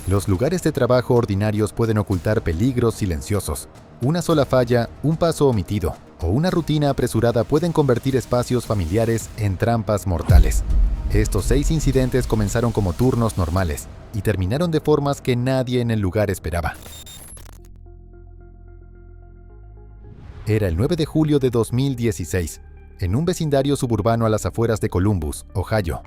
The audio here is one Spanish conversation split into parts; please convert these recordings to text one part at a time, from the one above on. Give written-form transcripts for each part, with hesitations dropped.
Los lugares de trabajo ordinarios pueden ocultar peligros silenciosos. Una sola falla, un paso omitido o una rutina apresurada pueden convertir espacios familiares en trampas mortales. Estos 6 incidentes comenzaron como turnos normales y terminaron de formas que nadie en el lugar esperaba. Era el 9 de julio de 2016, en un vecindario suburbano a las afueras de Columbus, Ohio,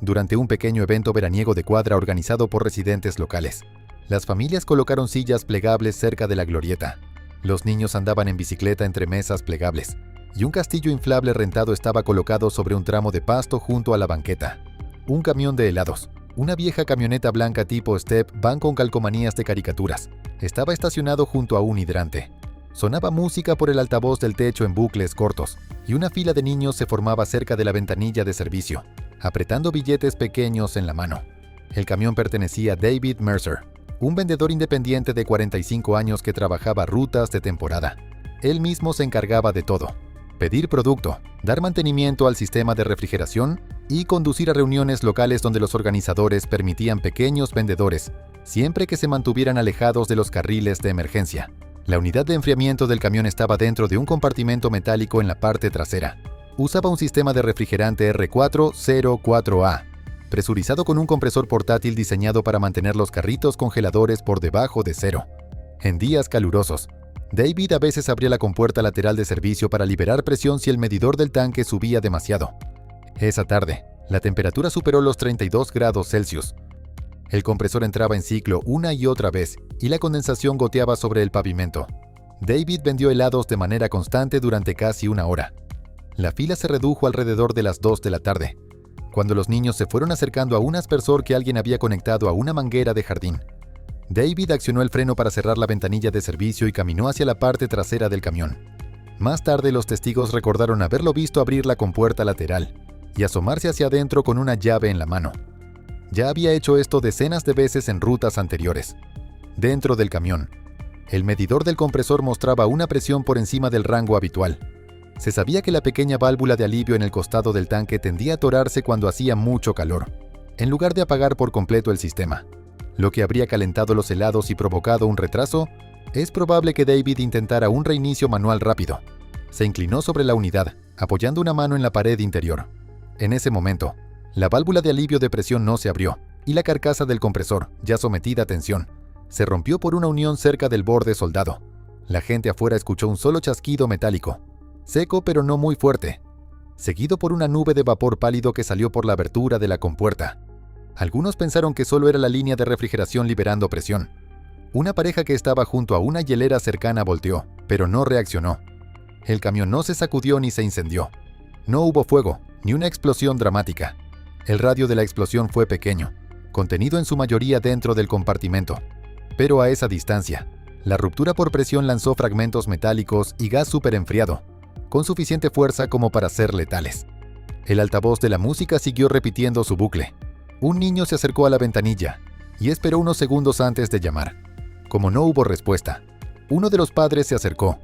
durante un pequeño evento veraniego de cuadra organizado por residentes locales. Las familias colocaron sillas plegables cerca de la glorieta. Los niños andaban en bicicleta entre mesas plegables, y un castillo inflable rentado estaba colocado sobre un tramo de pasto junto a la banqueta. Un camión de helados, una vieja camioneta blanca tipo Step van con calcomanías de caricaturas, estaba estacionado junto a un hidrante. Sonaba música por el altavoz del techo en bucles cortos, y una fila de niños se formaba cerca de la ventanilla de servicio, apretando billetes pequeños en la mano. El camión pertenecía a David Mercer, un vendedor independiente de 45 años que trabajaba rutas de temporada. Él mismo se encargaba de todo: pedir producto, dar mantenimiento al sistema de refrigeración y conducir a reuniones locales donde los organizadores permitían pequeños vendedores, siempre que se mantuvieran alejados de los carriles de emergencia. La unidad de enfriamiento del camión estaba dentro de un compartimento metálico en la parte trasera. Usaba un sistema de refrigerante R404A, presurizado con un compresor portátil diseñado para mantener los carritos congeladores por debajo de cero. En días calurosos, David a veces abría la compuerta lateral de servicio para liberar presión si el medidor del tanque subía demasiado. Esa tarde, la temperatura superó los 32 grados Celsius. El compresor entraba en ciclo una y otra vez y la condensación goteaba sobre el pavimento. David vendió helados de manera constante durante casi una hora. La fila se redujo alrededor de las 2 de la tarde, cuando los niños se fueron acercando a un aspersor que alguien había conectado a una manguera de jardín. David accionó el freno para cerrar la ventanilla de servicio y caminó hacia la parte trasera del camión. Más tarde, los testigos recordaron haberlo visto abrir la compuerta lateral y asomarse hacia adentro con una llave en la mano. Ya había hecho esto decenas de veces en rutas anteriores. Dentro del camión, el medidor del compresor mostraba una presión por encima del rango habitual. Se sabía que la pequeña válvula de alivio en el costado del tanque tendía a atorarse cuando hacía mucho calor, en lugar de apagar por completo el sistema. Lo que habría calentado los helados y provocado un retraso. Es probable que David intentara un reinicio manual rápido. Se inclinó sobre la unidad, apoyando una mano en la pared interior. En ese momento, la válvula de alivio de presión no se abrió, y la carcasa del compresor, ya sometida a tensión, se rompió por una unión cerca del borde soldado. La gente afuera escuchó un solo chasquido metálico, seco pero no muy fuerte, seguido por una nube de vapor pálido que salió por la abertura de la compuerta. Algunos pensaron que solo era la línea de refrigeración liberando presión. Una pareja que estaba junto a una hielera cercana volteó, pero no reaccionó. El camión no se sacudió ni se incendió. No hubo fuego, ni una explosión dramática. El radio de la explosión fue pequeño, contenido en su mayoría dentro del compartimento. Pero a esa distancia, la ruptura por presión lanzó fragmentos metálicos y gas superenfriado, con suficiente fuerza como para ser letales. El altavoz de la música siguió repitiendo su bucle. Un niño se acercó a la ventanilla y esperó unos segundos antes de llamar. Como no hubo respuesta, uno de los padres se acercó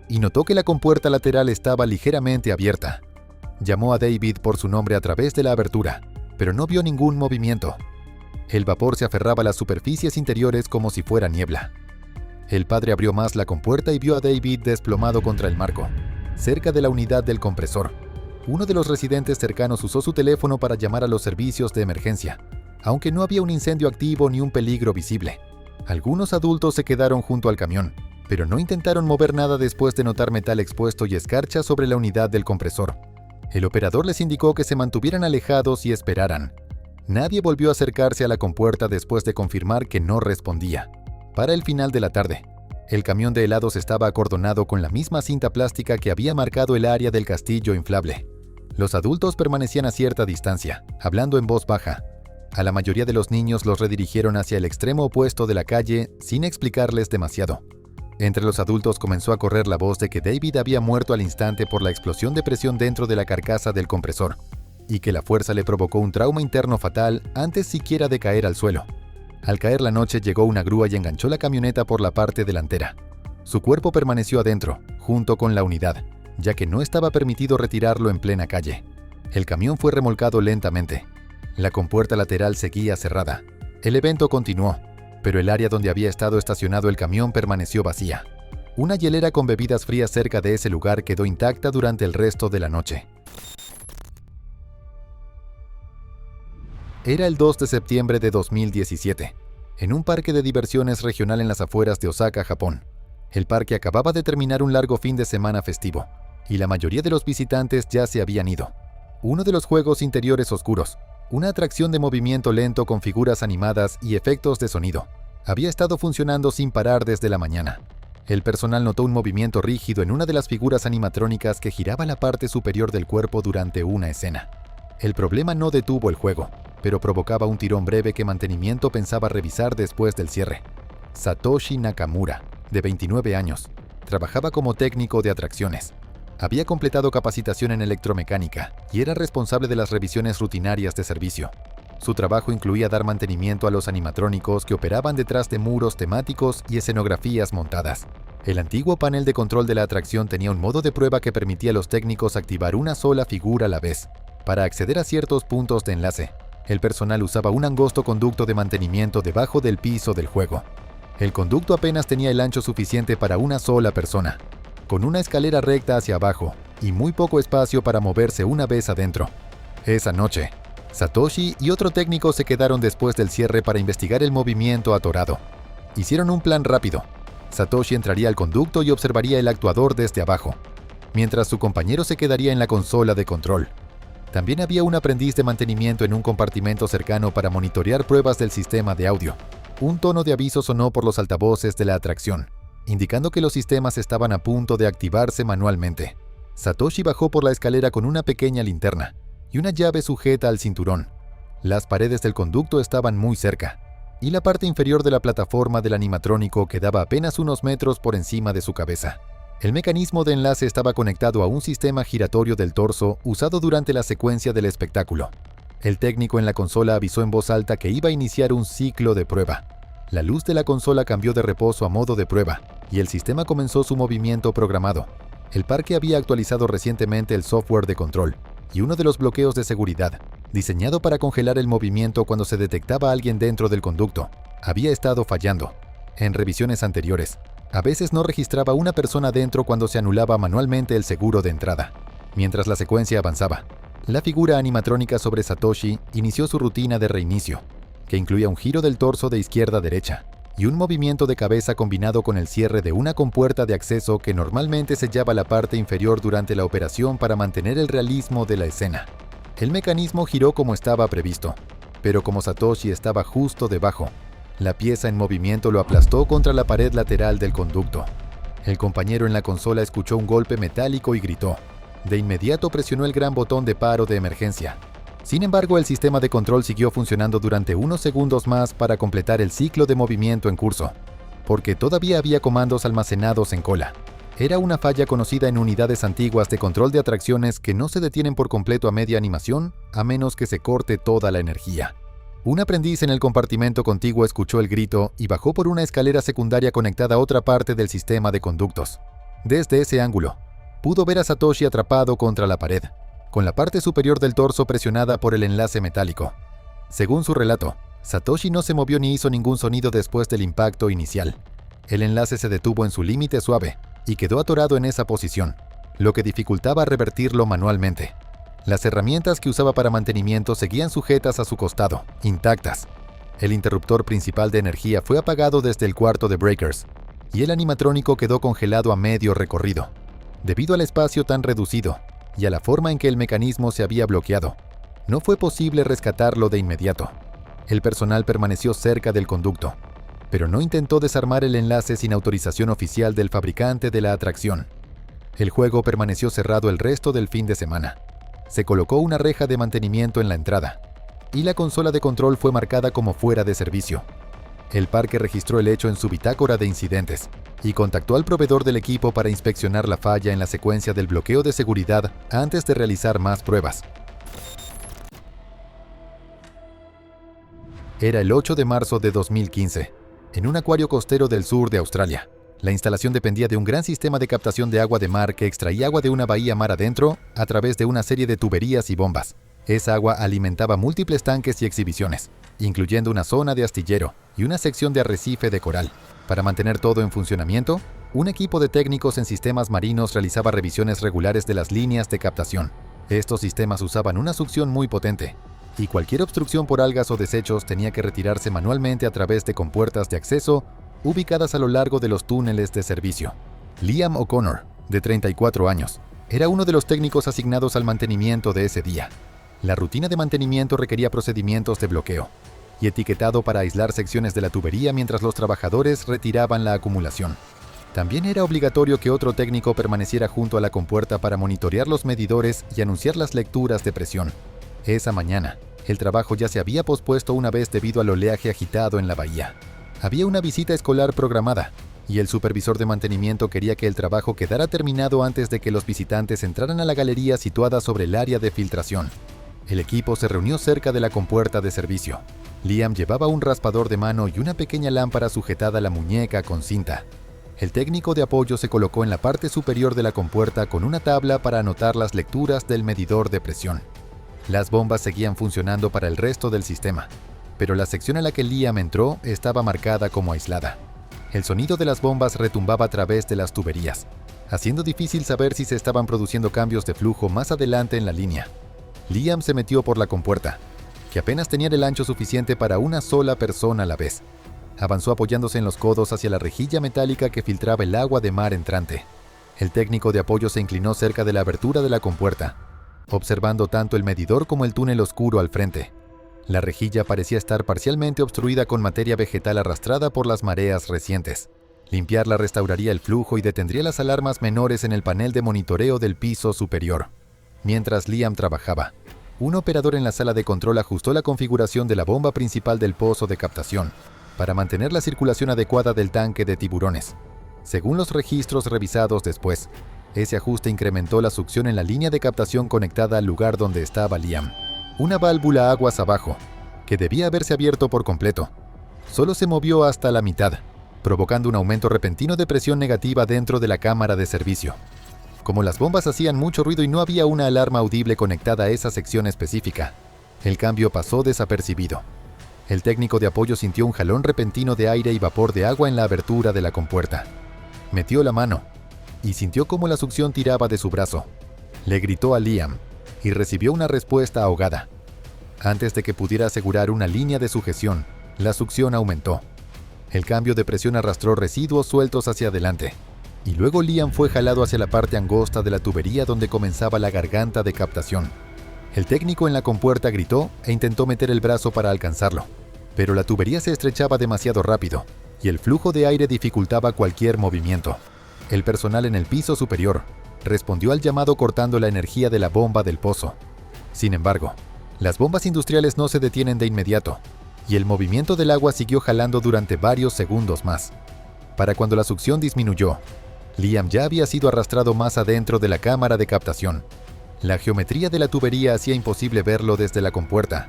y notó que la compuerta lateral estaba ligeramente abierta. Llamó a David por su nombre a través de la abertura, pero no vio ningún movimiento. El vapor se aferraba a las superficies interiores como si fuera niebla. El padre abrió más la compuerta y vio a David desplomado contra el marco, cerca de la unidad del compresor. Uno de los residentes cercanos usó su teléfono para llamar a los servicios de emergencia, aunque no había un incendio activo ni un peligro visible. Algunos adultos se quedaron junto al camión, pero no intentaron mover nada después de notar metal expuesto y escarcha sobre la unidad del compresor. El operador les indicó que se mantuvieran alejados y esperaran. Nadie volvió a acercarse a la compuerta después de confirmar que no respondía. Para el final de la tarde, el camión de helados estaba acordonado con la misma cinta plástica que había marcado el área del castillo inflable. Los adultos permanecían a cierta distancia, hablando en voz baja. A la mayoría de los niños los redirigieron hacia el extremo opuesto de la calle sin explicarles demasiado. Entre los adultos comenzó a correr la voz de que David había muerto al instante por la explosión de presión dentro de la carcasa del compresor, y que la fuerza le provocó un trauma interno fatal antes siquiera de caer al suelo. Al caer la noche llegó una grúa y enganchó la camioneta por la parte delantera. Su cuerpo permaneció adentro, junto con la unidad, ya que no estaba permitido retirarlo en plena calle. El camión fue remolcado lentamente. La compuerta lateral seguía cerrada. El evento continuó. pero el área donde había estado estacionado el camión permaneció vacía. Una hielera con bebidas frías cerca de ese lugar quedó intacta durante el resto de la noche. Era el 2 de septiembre de 2017, en un parque de diversiones regional en las afueras de Osaka, Japón. El parque acababa de terminar un largo fin de semana festivo, y la mayoría de los visitantes ya se habían ido. Uno de los juegos interiores oscuros, una atracción de movimiento lento con figuras animadas y efectos de sonido, había estado funcionando sin parar desde la mañana. El personal notó un movimiento rígido en una de las figuras animatrónicas que giraba la parte superior del cuerpo durante una escena. El problema no detuvo el juego, pero provocaba un tirón breve que mantenimiento pensaba revisar después del cierre. Satoshi Nakamura, de 29 años, trabajaba como técnico de atracciones. Había completado capacitación en electromecánica y era responsable de las revisiones rutinarias de servicio. Su trabajo incluía dar mantenimiento a los animatrónicos que operaban detrás de muros temáticos y escenografías montadas. El antiguo panel de control de la atracción tenía un modo de prueba que permitía a los técnicos activar una sola figura a la vez. Para acceder a ciertos puntos de enlace, el personal usaba un angosto conducto de mantenimiento debajo del piso del juego. El conducto apenas tenía el ancho suficiente para una sola persona, con una escalera recta hacia abajo y muy poco espacio para moverse una vez adentro. Esa noche, Satoshi y otro técnico se quedaron después del cierre para investigar el movimiento atorado. Hicieron un plan rápido. Satoshi entraría al conducto y observaría el actuador desde abajo, mientras su compañero se quedaría en la consola de control. También había un aprendiz de mantenimiento en un compartimento cercano para monitorear pruebas del sistema de audio. Un tono de aviso sonó por los altavoces de la atracción, indicando que los sistemas estaban a punto de activarse manualmente. Satoshi bajó por la escalera con una pequeña linterna y una llave sujeta al cinturón. Las paredes del conducto estaban muy cerca, y la parte inferior de la plataforma del animatrónico quedaba apenas unos metros por encima de su cabeza. El mecanismo de enlace estaba conectado a un sistema giratorio del torso usado durante la secuencia del espectáculo. El técnico en la consola avisó en voz alta que iba a iniciar un ciclo de prueba. La luz de la consola cambió de reposo a modo de prueba, y el sistema comenzó su movimiento programado. El parque había actualizado recientemente el software de control, y uno de los bloqueos de seguridad, diseñado para congelar el movimiento cuando se detectaba alguien dentro del conducto, había estado fallando. En revisiones anteriores, a veces no registraba una persona dentro cuando se anulaba manualmente el seguro de entrada. Mientras la secuencia avanzaba, la figura animatrónica sobre Satoshi inició su rutina de reinicio, que incluía un giro del torso de izquierda a derecha y un movimiento de cabeza combinado con el cierre de una compuerta de acceso que normalmente sellaba la parte inferior durante la operación para mantener el realismo de la escena. El mecanismo giró como estaba previsto, pero como Satoshi estaba justo debajo, la pieza en movimiento lo aplastó contra la pared lateral del conducto. El compañero en la consola escuchó un golpe metálico y gritó. De inmediato presionó el gran botón de paro de emergencia. Sin embargo, el sistema de control siguió funcionando durante unos segundos más para completar el ciclo de movimiento en curso, porque todavía había comandos almacenados en cola. Era una falla conocida en unidades antiguas de control de atracciones que no se detienen por completo a media animación, a menos que se corte toda la energía. Un aprendiz en el compartimento contiguo escuchó el grito y bajó por una escalera secundaria conectada a otra parte del sistema de conductos. Desde ese ángulo, pudo ver a Satoshi atrapado contra la pared, con la parte superior del torso presionada por el enlace metálico. Según su relato, Satoshi no se movió ni hizo ningún sonido después del impacto inicial. El enlace se detuvo en su límite suave y quedó atorado en esa posición, lo que dificultaba revertirlo manualmente. Las herramientas que usaba para mantenimiento seguían sujetas a su costado, intactas. El interruptor principal de energía fue apagado desde el cuarto de breakers, y el animatrónico quedó congelado a medio recorrido. Debido al espacio tan reducido y a la forma en que el mecanismo se había bloqueado, no fue posible rescatarlo de inmediato. El personal permaneció cerca del conducto, pero no intentó desarmar el enlace sin autorización oficial del fabricante de la atracción. El juego permaneció cerrado el resto del fin de semana. Se colocó una reja de mantenimiento en la entrada, y la consola de control fue marcada como fuera de servicio. El parque registró el hecho en su bitácora de incidentes y contactó al proveedor del equipo para inspeccionar la falla en la secuencia del bloqueo de seguridad antes de realizar más pruebas. Era el 8 de marzo de 2015, en un acuario costero del sur de Australia. La instalación dependía de un gran sistema de captación de agua de mar que extraía agua de una bahía mar adentro a través de una serie de tuberías y bombas. Esa agua alimentaba múltiples tanques y exhibiciones, incluyendo una zona de astillero y una sección de arrecife de coral. Para mantener todo en funcionamiento, un equipo de técnicos en sistemas marinos realizaba revisiones regulares de las líneas de captación. Estos sistemas usaban una succión muy potente, y cualquier obstrucción por algas o desechos tenía que retirarse manualmente a través de compuertas de acceso ubicadas a lo largo de los túneles de servicio. Liam O'Connor, de 34 años, era uno de los técnicos asignados al mantenimiento de ese día. La rutina de mantenimiento requería procedimientos de bloqueo y etiquetado para aislar secciones de la tubería mientras los trabajadores retiraban la acumulación. También era obligatorio que otro técnico permaneciera junto a la compuerta para monitorear los medidores y anunciar las lecturas de presión. Esa mañana, el trabajo ya se había pospuesto una vez debido al oleaje agitado en la bahía. Había una visita escolar programada, y el supervisor de mantenimiento quería que el trabajo quedara terminado antes de que los visitantes entraran a la galería situada sobre el área de filtración. El equipo se reunió cerca de la compuerta de servicio. Liam llevaba un raspador de mano y una pequeña lámpara sujetada a la muñeca con cinta. El técnico de apoyo se colocó en la parte superior de la compuerta con una tabla para anotar las lecturas del medidor de presión. Las bombas seguían funcionando para el resto del sistema, pero la sección a la que Liam entró estaba marcada como aislada. El sonido de las bombas retumbaba a través de las tuberías, haciendo difícil saber si se estaban produciendo cambios de flujo más adelante en la línea. Liam se metió por la compuerta, que apenas tenía el ancho suficiente para una sola persona a la vez. Avanzó apoyándose en los codos hacia la rejilla metálica que filtraba el agua de mar entrante. El técnico de apoyo se inclinó cerca de la abertura de la compuerta, observando tanto el medidor como el túnel oscuro al frente. La rejilla parecía estar parcialmente obstruida con materia vegetal arrastrada por las mareas recientes. Limpiarla restauraría el flujo y detendría las alarmas menores en el panel de monitoreo del piso superior. Mientras Liam trabajaba, un operador en la sala de control ajustó la configuración de la bomba principal del pozo de captación para mantener la circulación adecuada del tanque de tiburones. Según los registros revisados después, ese ajuste incrementó la succión en la línea de captación conectada al lugar donde estaba Liam. Una válvula aguas abajo, que debía haberse abierto por completo, solo se movió hasta la mitad, provocando un aumento repentino de presión negativa dentro de la cámara de servicio. Como las bombas hacían mucho ruido y no había una alarma audible conectada a esa sección específica, el cambio pasó desapercibido. El técnico de apoyo sintió un jalón repentino de aire y vapor de agua en la abertura de la compuerta. Metió la mano y sintió cómo la succión tiraba de su brazo. Le gritó a Liam y recibió una respuesta ahogada. Antes de que pudiera asegurar una línea de sujeción, la succión aumentó. El cambio de presión arrastró residuos sueltos hacia adelante, y luego Liam fue jalado hacia la parte angosta de la tubería donde comenzaba la garganta de captación. El técnico en la compuerta gritó e intentó meter el brazo para alcanzarlo, pero la tubería se estrechaba demasiado rápido, y el flujo de aire dificultaba cualquier movimiento. El personal en el piso superior respondió al llamado cortando la energía de la bomba del pozo. Sin embargo, las bombas industriales no se detienen de inmediato, y el movimiento del agua siguió jalando durante varios segundos más. Para cuando la succión disminuyó, Liam ya había sido arrastrado más adentro de la cámara de captación. La geometría de la tubería hacía imposible verlo desde la compuerta.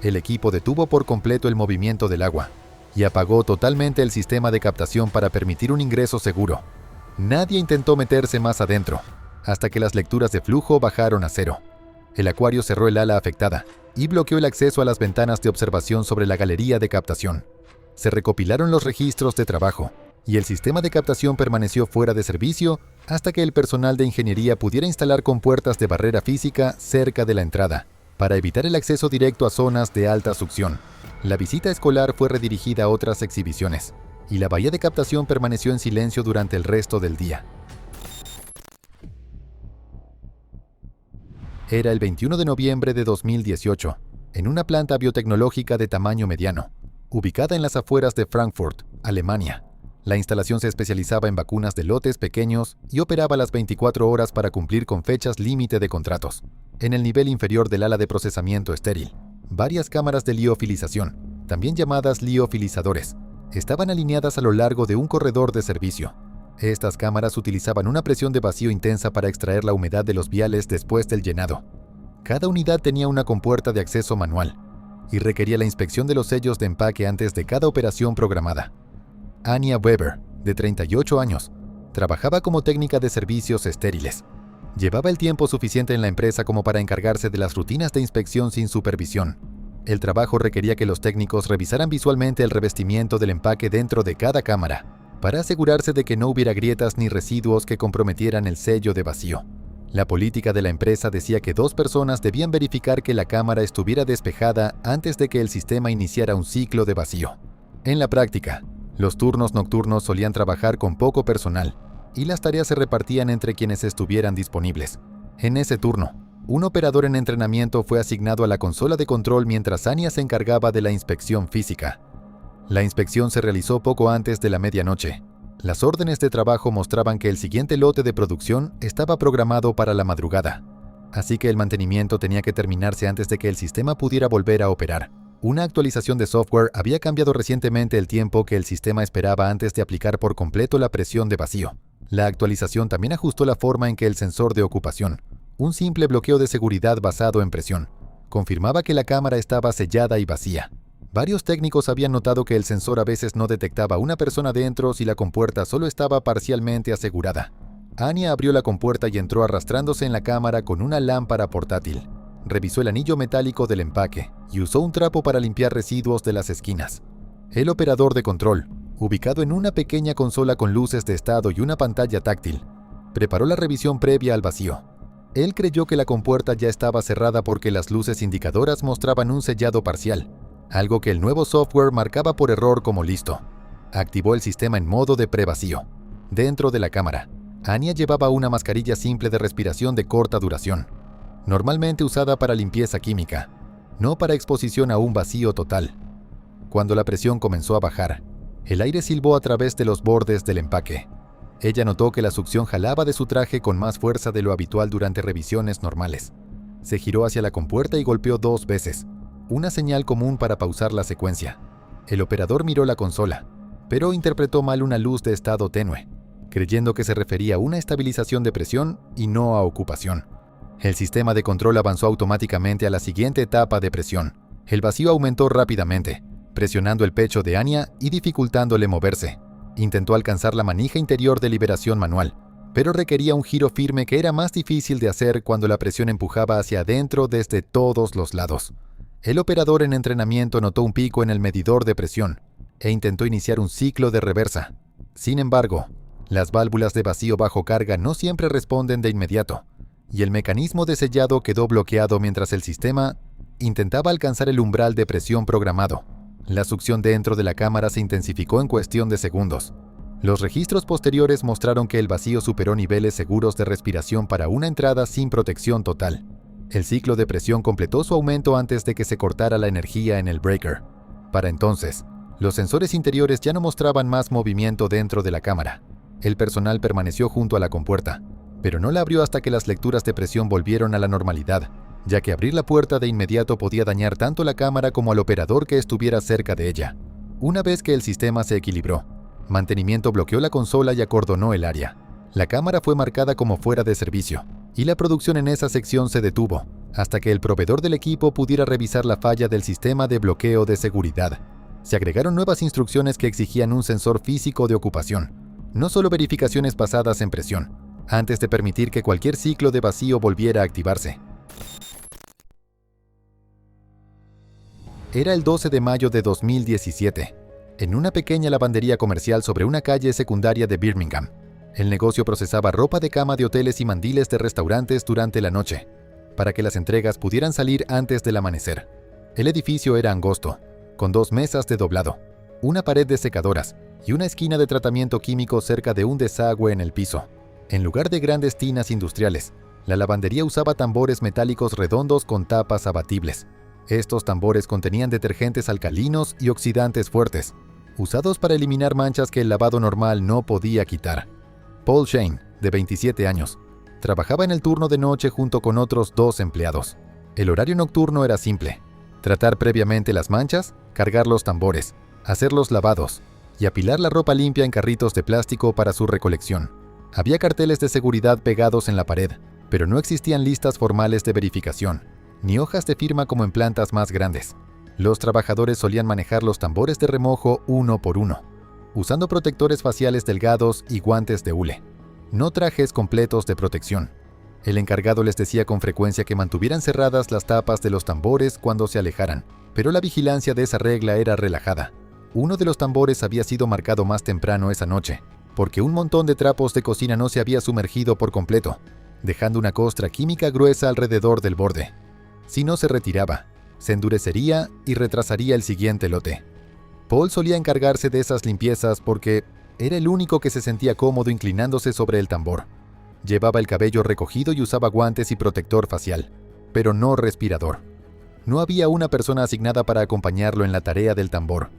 El equipo detuvo por completo el movimiento del agua y apagó totalmente el sistema de captación para permitir un ingreso seguro. Nadie intentó meterse más adentro, hasta que las lecturas de flujo bajaron a cero. El acuario cerró el ala afectada y bloqueó el acceso a las ventanas de observación sobre la galería de captación. Se recopilaron los registros de trabajo, y el sistema de captación permaneció fuera de servicio hasta que el personal de ingeniería pudiera instalar compuertas de barrera física cerca de la entrada, para evitar el acceso directo a zonas de alta succión. La visita escolar fue redirigida a otras exhibiciones, y la bahía de captación permaneció en silencio durante el resto del día. Era el 21 de noviembre de 2018, en una planta biotecnológica de tamaño mediano, ubicada en las afueras de Frankfurt, Alemania. La instalación se especializaba en vacunas de lotes pequeños y operaba las 24 horas para cumplir con fechas límite de contratos. En el nivel inferior del ala de procesamiento estéril, varias cámaras de liofilización, también llamadas liofilizadores, estaban alineadas a lo largo de un corredor de servicio. Estas cámaras utilizaban una presión de vacío intensa para extraer la humedad de los viales después del llenado. Cada unidad tenía una compuerta de acceso manual y requería la inspección de los sellos de empaque antes de cada operación programada. Anya Weber, de 38 años, trabajaba como técnica de servicios estériles. Llevaba el tiempo suficiente en la empresa como para encargarse de las rutinas de inspección sin supervisión. El trabajo requería que los técnicos revisaran visualmente el revestimiento del empaque dentro de cada cámara, para asegurarse de que no hubiera grietas ni residuos que comprometieran el sello de vacío. La política de la empresa decía que 2 personas debían verificar que la cámara estuviera despejada antes de que el sistema iniciara un ciclo de vacío. En la práctica, los turnos nocturnos solían trabajar con poco personal, y las tareas se repartían entre quienes estuvieran disponibles. En ese turno, un operador en entrenamiento fue asignado a la consola de control mientras Anya se encargaba de la inspección física. La inspección se realizó poco antes de la medianoche. Las órdenes de trabajo mostraban que el siguiente lote de producción estaba programado para la madrugada, así que el mantenimiento tenía que terminarse antes de que el sistema pudiera volver a operar. Una actualización de software había cambiado recientemente el tiempo que el sistema esperaba antes de aplicar por completo la presión de vacío. La actualización también ajustó la forma en que el sensor de ocupación, un simple bloqueo de seguridad basado en presión, confirmaba que la cámara estaba sellada y vacía. Varios técnicos habían notado que el sensor a veces no detectaba una persona dentro si la compuerta solo estaba parcialmente asegurada. Anya abrió la compuerta y entró arrastrándose en la cámara con una lámpara portátil. Revisó el anillo metálico del empaque y usó un trapo para limpiar residuos de las esquinas. El operador de control, ubicado en una pequeña consola con luces de estado y una pantalla táctil, preparó la revisión previa al vacío. Él creyó que la compuerta ya estaba cerrada porque las luces indicadoras mostraban un sellado parcial, algo que el nuevo software marcaba por error como listo. Activó el sistema en modo de pre-vacío. Dentro de la cámara, Anya llevaba una mascarilla simple de respiración de corta duración, normalmente usada para limpieza química, no para exposición a un vacío total. Cuando la presión comenzó a bajar, el aire silbó a través de los bordes del empaque. Ella notó que la succión jalaba de su traje con más fuerza de lo habitual durante revisiones normales. Se giró hacia la compuerta y golpeó 2 veces, una señal común para pausar la secuencia. El operador miró la consola, pero interpretó mal una luz de estado tenue, creyendo que se refería a una estabilización de presión y no a ocupación. El sistema de control avanzó automáticamente a la siguiente etapa de presión. El vacío aumentó rápidamente, presionando el pecho de Anya y dificultándole moverse. Intentó alcanzar la manija interior de liberación manual, pero requería un giro firme que era más difícil de hacer cuando la presión empujaba hacia adentro desde todos los lados. El operador en entrenamiento notó un pico en el medidor de presión e intentó iniciar un ciclo de reversa. Sin embargo, las válvulas de vacío bajo carga no siempre responden de inmediato, y el mecanismo de sellado quedó bloqueado mientras el sistema intentaba alcanzar el umbral de presión programado. La succión dentro de la cámara se intensificó en cuestión de segundos. Los registros posteriores mostraron que el vacío superó niveles seguros de respiración para una entrada sin protección total. El ciclo de presión completó su aumento antes de que se cortara la energía en el breaker. Para entonces, los sensores interiores ya no mostraban más movimiento dentro de la cámara. El personal permaneció junto a la compuerta, pero no la abrió hasta que las lecturas de presión volvieron a la normalidad, ya que abrir la puerta de inmediato podía dañar tanto la cámara como al operador que estuviera cerca de ella. Una vez que el sistema se equilibró, mantenimiento bloqueó la consola y acordonó el área. La cámara fue marcada como fuera de servicio, y la producción en esa sección se detuvo, hasta que el proveedor del equipo pudiera revisar la falla del sistema de bloqueo de seguridad. Se agregaron nuevas instrucciones que exigían un sensor físico de ocupación, no solo verificaciones basadas en presión, antes de permitir que cualquier ciclo de vacío volviera a activarse. Era el 12 de mayo de 2017, en una pequeña lavandería comercial sobre una calle secundaria de Birmingham. El negocio procesaba ropa de cama de hoteles y mandiles de restaurantes durante la noche, para que las entregas pudieran salir antes del amanecer. El edificio era angosto, con 2 mesas de doblado, una pared de secadoras y una esquina de tratamiento químico cerca de un desagüe en el piso. En lugar de grandes tinas industriales, la lavandería usaba tambores metálicos redondos con tapas abatibles. Estos tambores contenían detergentes alcalinos y oxidantes fuertes, usados para eliminar manchas que el lavado normal no podía quitar. Paul Shane, de 27 años, trabajaba en el turno de noche junto con otros 2 empleados. El horario nocturno era simple: tratar previamente las manchas, cargar los tambores, hacer los lavados y apilar la ropa limpia en carritos de plástico para su recolección. Había carteles de seguridad pegados en la pared, pero no existían listas formales de verificación, ni hojas de firma como en plantas más grandes. Los trabajadores solían manejar los tambores de remojo uno por uno, usando protectores faciales delgados y guantes de hule, no trajes completos de protección. El encargado les decía con frecuencia que mantuvieran cerradas las tapas de los tambores cuando se alejaran, pero la vigilancia de esa regla era relajada. Uno de los tambores había sido marcado más temprano esa noche, porque un montón de trapos de cocina no se había sumergido por completo, dejando una costra química gruesa alrededor del borde. Si no se retiraba, se endurecería y retrasaría el siguiente lote. Paul solía encargarse de esas limpiezas porque era el único que se sentía cómodo inclinándose sobre el tambor. Llevaba el cabello recogido y usaba guantes y protector facial, pero no respirador. No había una persona asignada para acompañarlo en la tarea del tambor.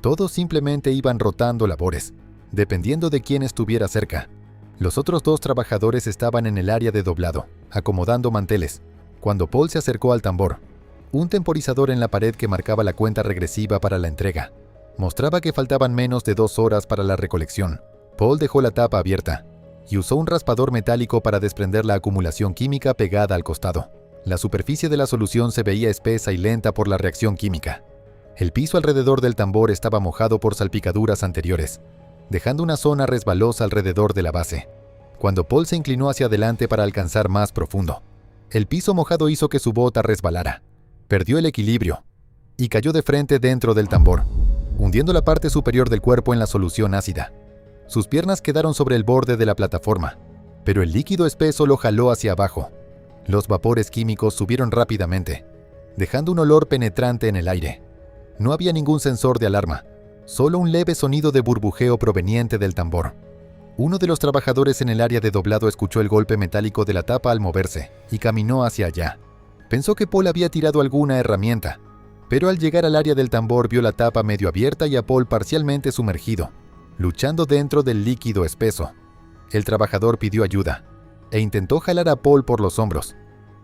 Todos simplemente iban rotando labores, dependiendo de quién estuviera cerca. Los otros 2 trabajadores estaban en el área de doblado, acomodando manteles, cuando Paul se acercó al tambor. Un temporizador en la pared que marcaba la cuenta regresiva para la entrega. Mostraba que faltaban menos de 2 horas para la recolección. Paul dejó la tapa abierta y usó un raspador metálico para desprender la acumulación química pegada al costado. La superficie de la solución se veía espesa y lenta por la reacción química. El piso alrededor del tambor estaba mojado por salpicaduras anteriores, dejando una zona resbalosa alrededor de la base. Cuando Paul se inclinó hacia adelante para alcanzar más profundo, el piso mojado hizo que su bota resbalara. Perdió el equilibrio y cayó de frente dentro del tambor, hundiendo la parte superior del cuerpo en la solución ácida. Sus piernas quedaron sobre el borde de la plataforma, pero el líquido espeso lo jaló hacia abajo. Los vapores químicos subieron rápidamente, dejando un olor penetrante en el aire. No había ningún sensor de alarma, solo un leve sonido de burbujeo proveniente del tambor. Uno de los trabajadores en el área de doblado escuchó el golpe metálico de la tapa al moverse y caminó hacia allá. Pensó que Paul había tirado alguna herramienta, pero al llegar al área del tambor vio la tapa medio abierta y a Paul parcialmente sumergido, luchando dentro del líquido espeso. El trabajador pidió ayuda e intentó jalar a Paul por los hombros,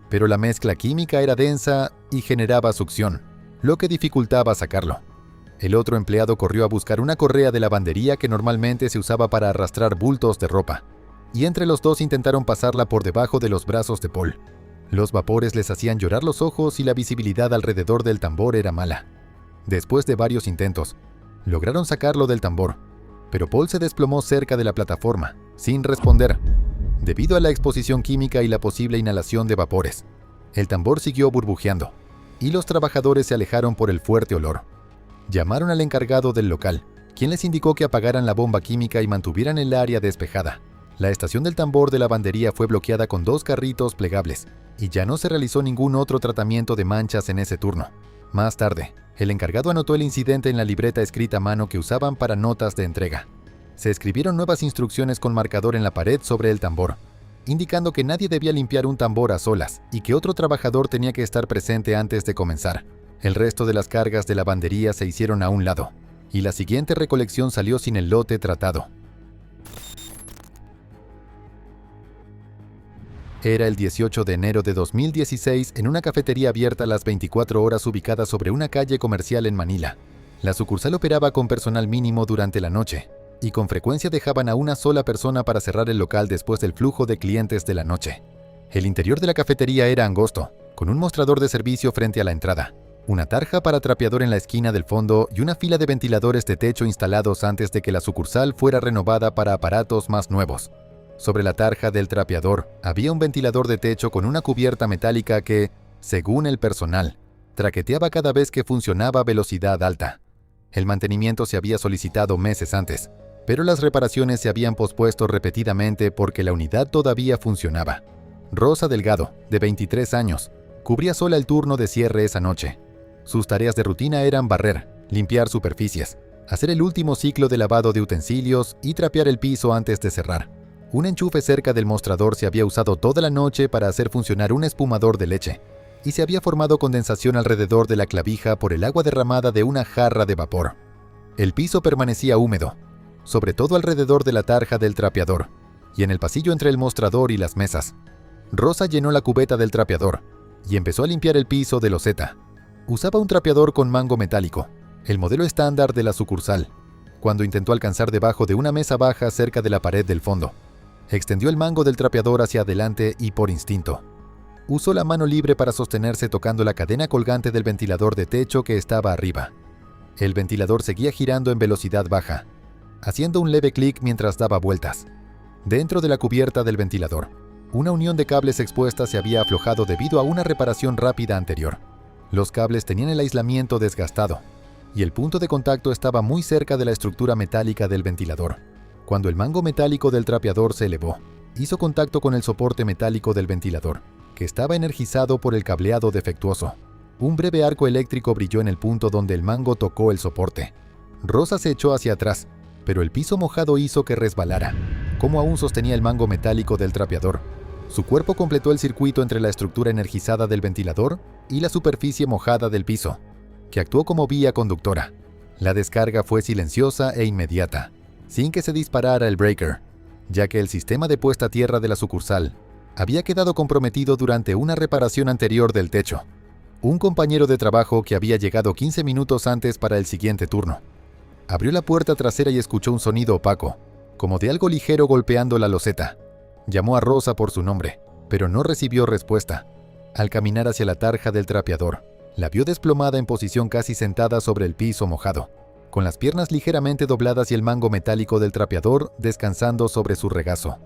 pero la mezcla química era densa y generaba succión, lo que dificultaba sacarlo. El otro empleado corrió a buscar una correa de lavandería que normalmente se usaba para arrastrar bultos de ropa, y entre los 2 intentaron pasarla por debajo de los brazos de Paul. Los vapores les hacían llorar los ojos y la visibilidad alrededor del tambor era mala. Después de varios intentos, lograron sacarlo del tambor, pero Paul se desplomó cerca de la plataforma, sin responder, debido a la exposición química y la posible inhalación de vapores. El tambor siguió burbujeando, y los trabajadores se alejaron por el fuerte olor. Llamaron al encargado del local, quien les indicó que apagaran la bomba química y mantuvieran el área despejada. La estación del tambor de lavandería fue bloqueada con 2 carritos plegables, y ya no se realizó ningún otro tratamiento de manchas en ese turno. Más tarde, el encargado anotó el incidente en la libreta escrita a mano que usaban para notas de entrega. Se escribieron nuevas instrucciones con marcador en la pared sobre el tambor, indicando que nadie debía limpiar un tambor a solas y que otro trabajador tenía que estar presente antes de comenzar. El resto de las cargas de lavandería se hicieron a un lado, y la siguiente recolección salió sin el lote tratado. Era el 18 de enero de 2016 en una cafetería abierta a las 24 horas ubicada sobre una calle comercial en Manila. La sucursal operaba con personal mínimo durante la noche, y con frecuencia dejaban a una sola persona para cerrar el local después del flujo de clientes de la noche. El interior de la cafetería era angosto, con un mostrador de servicio frente a la entrada, una tarja para trapeador en la esquina del fondo y una fila de ventiladores de techo instalados antes de que la sucursal fuera renovada para aparatos más nuevos. Sobre la tarja del trapeador había un ventilador de techo con una cubierta metálica que, según el personal, traqueteaba cada vez que funcionaba a velocidad alta. El mantenimiento se había solicitado meses antes, pero las reparaciones se habían pospuesto repetidamente porque la unidad todavía funcionaba. Rosa Delgado, de 23 años, cubría sola el turno de cierre esa noche. Sus tareas de rutina eran barrer, limpiar superficies, hacer el último ciclo de lavado de utensilios y trapear el piso antes de cerrar. Un enchufe cerca del mostrador se había usado toda la noche para hacer funcionar un espumador de leche, y se había formado condensación alrededor de la clavija por el agua derramada de una jarra de vapor. El piso permanecía húmedo, sobre todo alrededor de la tarja del trapeador, y en el pasillo entre el mostrador y las mesas. Rosa llenó la cubeta del trapeador, y empezó a limpiar el piso de loseta. Usaba un trapeador con mango metálico, el modelo estándar de la sucursal, cuando intentó alcanzar debajo de una mesa baja cerca de la pared del fondo. Extendió el mango del trapeador hacia adelante y por instinto usó la mano libre para sostenerse tocando la cadena colgante del ventilador de techo que estaba arriba. El ventilador seguía girando en velocidad baja, haciendo un leve clic mientras daba vueltas. Dentro de la cubierta del ventilador, una unión de cables expuesta se había aflojado debido a una reparación rápida anterior. Los cables tenían el aislamiento desgastado, y el punto de contacto estaba muy cerca de la estructura metálica del ventilador. Cuando el mango metálico del trapeador se elevó, hizo contacto con el soporte metálico del ventilador, que estaba energizado por el cableado defectuoso. Un breve arco eléctrico brilló en el punto donde el mango tocó el soporte. Rosa se echó hacia atrás, pero el piso mojado hizo que resbalara, como aún sostenía el mango metálico del trapeador. Su cuerpo completó el circuito entre la estructura energizada del ventilador y la superficie mojada del piso, que actuó como vía conductora. La descarga fue silenciosa e inmediata, sin que se disparara el breaker, ya que el sistema de puesta a tierra de la sucursal había quedado comprometido durante una reparación anterior del techo. Un compañero de trabajo que había llegado 15 minutos antes para el siguiente turno abrió la puerta trasera y escuchó un sonido opaco, como de algo ligero golpeando la loseta. Llamó a Rosa por su nombre, pero no recibió respuesta. Al caminar hacia la tarja del trapeador, la vio desplomada en posición casi sentada sobre el piso mojado, con las piernas ligeramente dobladas y el mango metálico del trapeador descansando sobre su regazo.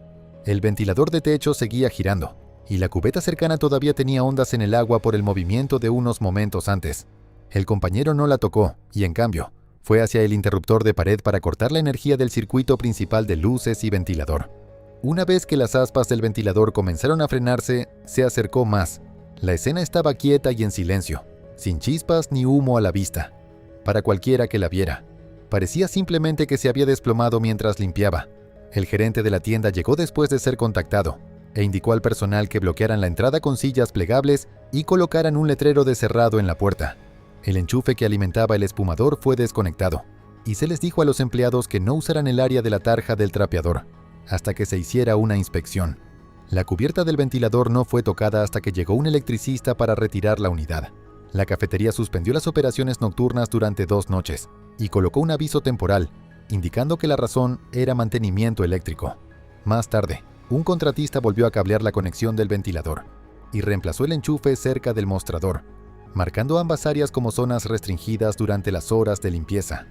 El ventilador de techo seguía girando, y la cubeta cercana todavía tenía ondas en el agua por el movimiento de unos momentos antes. El compañero no la tocó, y en cambio, fue hacia el interruptor de pared para cortar la energía del circuito principal de luces y ventilador. Una vez que las aspas del ventilador comenzaron a frenarse, se acercó más. La escena estaba quieta y en silencio, sin chispas ni humo a la vista. Para cualquiera que la viera, parecía simplemente que se había desplomado mientras limpiaba. El gerente de la tienda llegó después de ser contactado e indicó al personal que bloquearan la entrada con sillas plegables y colocaran un letrero de cerrado en la puerta. El enchufe que alimentaba el espumador fue desconectado y se les dijo a los empleados que no usaran el área de la tarja del trapeador hasta que se hiciera una inspección. La cubierta del ventilador no fue tocada hasta que llegó un electricista para retirar la unidad. La cafetería suspendió las operaciones nocturnas durante 2 noches y colocó un aviso temporal, indicando que la razón era mantenimiento eléctrico. Más tarde, un contratista volvió a cablear la conexión del ventilador y reemplazó el enchufe cerca del mostrador, marcando ambas áreas como zonas restringidas durante las horas de limpieza.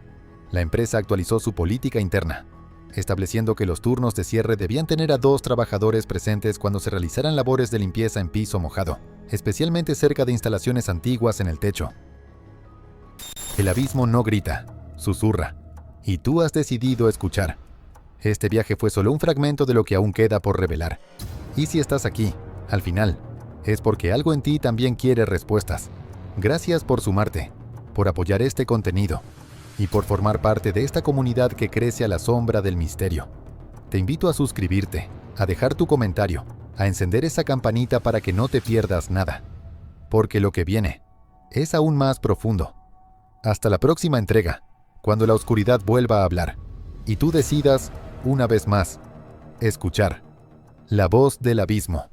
La empresa actualizó su política interna, estableciendo que los turnos de cierre debían tener a 2 trabajadores presentes cuando se realizaran labores de limpieza en piso mojado, especialmente cerca de instalaciones antiguas en el techo. El abismo no grita, susurra, y tú has decidido escuchar. Este viaje fue solo un fragmento de lo que aún queda por revelar. Y si estás aquí, al final, es porque algo en ti también quiere respuestas. Gracias por sumarte, por apoyar este contenido y por formar parte de esta comunidad que crece a la sombra del misterio. Te invito a suscribirte, a dejar tu comentario, a encender esa campanita para que no te pierdas nada, porque lo que viene es aún más profundo. Hasta la próxima entrega, cuando la oscuridad vuelva a hablar y tú decidas, una vez más, escuchar la voz del abismo.